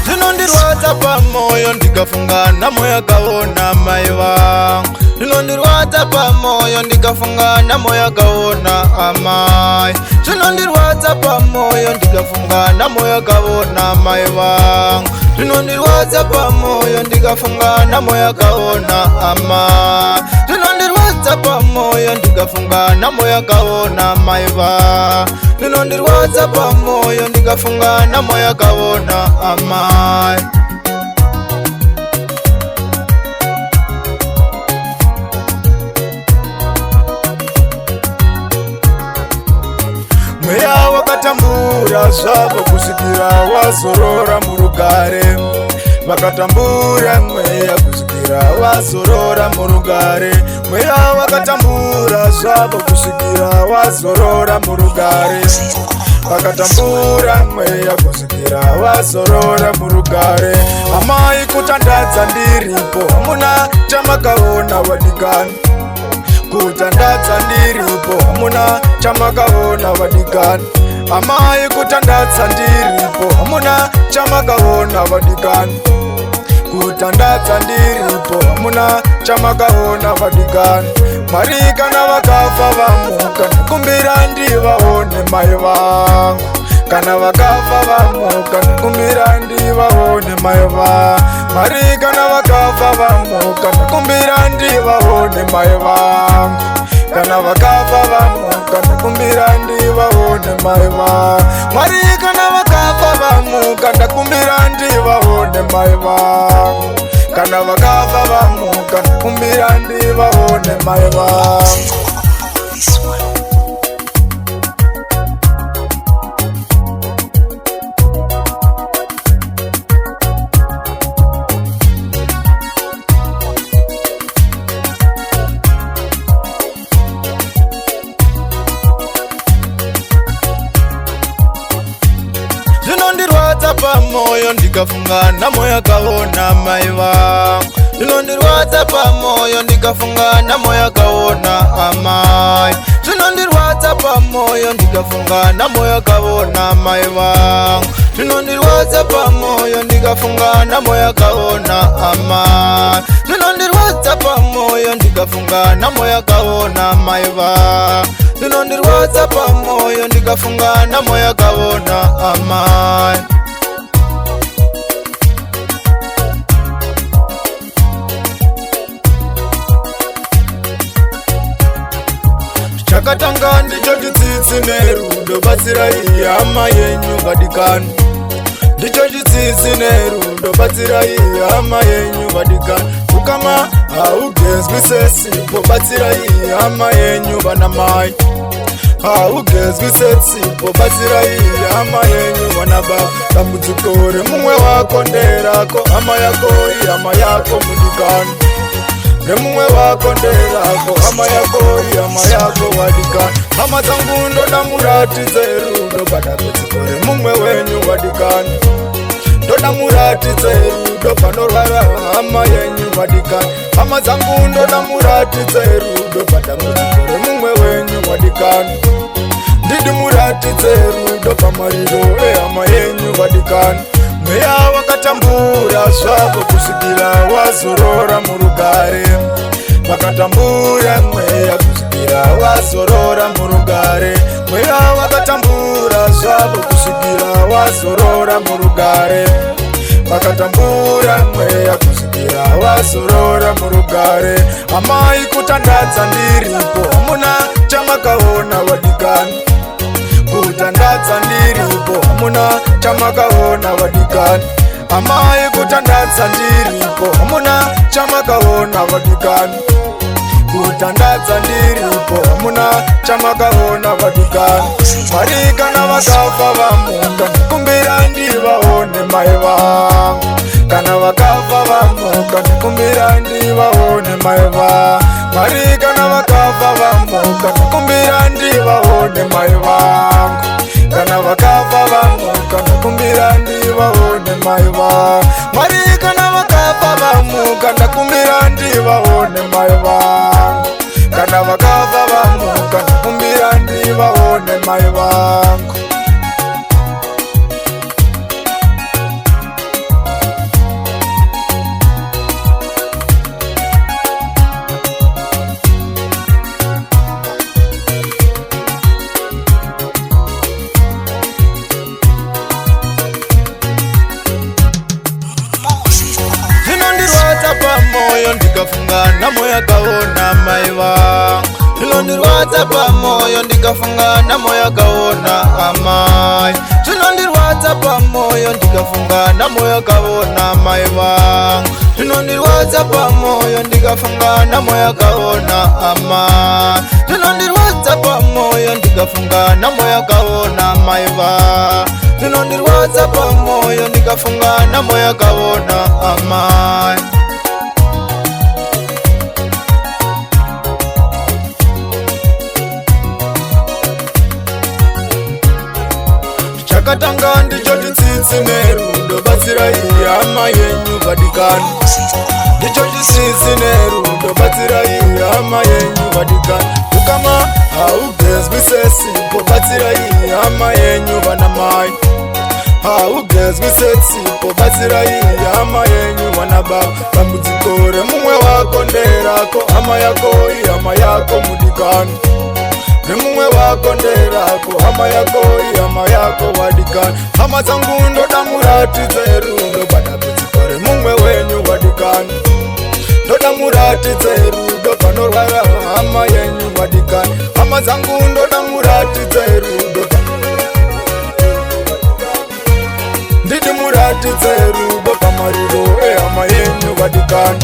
Zvinondirwadza pamoyo ndikafunga nhamo yakaona mai vangu. Zvinondirwadza pamoyo ndikafunga nhamo yakaona amai. Zvinondirwadza pamoyo ndikafunga nhamo yakaona mai vangu. Zvinondirwadza pamoyo ndikafunga nhamo yakaona amai. Zvinondirwadza pamoyo ndikafunga nhamo yakaona mai vangu. Zvinondirwadza pamoyo ndikafunga nhamo yakaona amai. Mweya wakatambura zvavo kusvikira wazorora murugare. Vakatambura mweya kusvikira wazorora murugare. Mweya wakatambura zvavo kusvikira wazorora murugare. Vakatambura mweya kusvikira wazorora murugare. Amai kutandadza ndiripo, hamuna chamakaona wadikani. Kutandadza ndiripo, hamuna chamakaona wadikani. Amai kutandadza ndiripo, hamuna chamakaona wadikani. Kutandadza ndiripo, hamuna chamakaona wadikani. Mwari kana vakafa vamuka, ndikumbira ndivaone mai vangu. Kana vakafa vamuka, ndikumbira ndivaone mai vangu. Mwari kana vakafa vamuka, ndikumbira ndivaone mai vangu. Kana vakafa vamuka, ndikumbira ndivaone mai vangu. Mwari kana vakafa vamuka, ndikumbira ndivaone mai vangu. Kana vakafa vamuka, ndikumbira ndivaone mai vangu. Zvinondirwadza pamoyo ndikafunga nhamo yakaona mai vangu. Zvinondirwadza pamoyo ndikafunga nhamo yakaona amai. Zvinondirwadza pamoyo ndikafunga nhamo yakaona mai vangu. Zvinondirwadza pamoyo ndikafunga nhamo yakaona amai. Zvinondirwadza pamoyo ndikafunga nhamo yakaona mai vangu. Zvinondirwadza pamoyo ndikafunga nhamo yakaona amai. Chakatanga ndicho chitsitsi nerudo, batsirai hama yenyu vadikani. Ndicho chitsitsi nerudo, batsirai hama yenyu vadikani. Ukama haugezwi sesipo, batsirai hama yenyu vanamai. Haugezwi sesipo, batsirai hama yenyu vanababa. Dambudziko remumwe wako nderako, hama yako ihama yako mudikani. Remumwe wako nderako, hama yako ihama yako wadikani. Hama dzangu ndoda muratidze rudo, padambudziko remumwe wenyu wadikani. Ndoda muratidze rudo, panorwara hama yenyu wadikani. Hama dzangu ndoda muratidze rudo, padambudziko remumwe wenyu wadikani. Ndidi muratidze rudo, pamariro ehama yenyu wadikani. Mweya wakatambura zvavo kusvikira wazorora murugare. Vakatambura mweya kusvikira wazorora murugare. Mweya wakatambura zvavo kusvikira wazorora murugare. Vakatambura mweya kusvikira wazorora murugare. Amai kutandadza ndiripo, hamuna chamakaona wadikani. Kutandadza ndiripo, hamuna chamakaona wadikani. Amai kutandadza ndiripo, hamuna chamakaona wadikani. Kutandadza ndiripo, hamuna chamakaona wadikani. Mwari kana vakafa vamuka, ndikumbira ndivaone mai vangu. Kana vakafa vamuka, ndikumbira ndivaone mai vangu. Mwari kana vakafa vamuka, ndikumbira ndivaone mai vangu. Kana vakafa vamuka, ndikumbira ndivaone mai vangu. Mwari kana vakafa vamuka, ndikumbira ndivaone mai vangu. Kana vakafa vamuka kumbira ndivaone mai vangu. Zvinondirwadza pamoyo ndikafunga nhamo yakaona mai vangu. Zvinondirwadza pamoyo ndikafunga nhamo yakaona amai. Zvinondirwadza pamoyo ndikafunga nhamo yakaona mai vangu. Zvinondirwadza pamoyo ndikafunga nhamo yakaona amai. Zvinondirwadza pamoyo ndikafunga nhamo yakaona mai vangu. Zvinondirwadza pamoyo ndikafunga nhamo yakaona amai. Chakatanga ndicho chitsitsi nerudo, batsirai hama yenyu vadikani. Ndicho chitsitsi nerudo, batsirai hama yenyu vadikani. Ukama haugezwi sesipo, batsirai hama yenyu vanamai. Haugezwi sesipo, batsirai hama yenyu vanababa. Dambudziko remumwe wako nderako, hama yako ihama yako mudikani. Remumwe wako nderako, hama yako ihama yako vadikani. Hama dzangu ndoda muratidze rudo, padambudziko remumwe wenyu vadikani. Ndoda muratidze rudo, panorwara hama yenyu vadikani. Hama dzangu ndoda muratidze rudo, ndidi muratidze rudo pamariro ehama yenyu vadikani.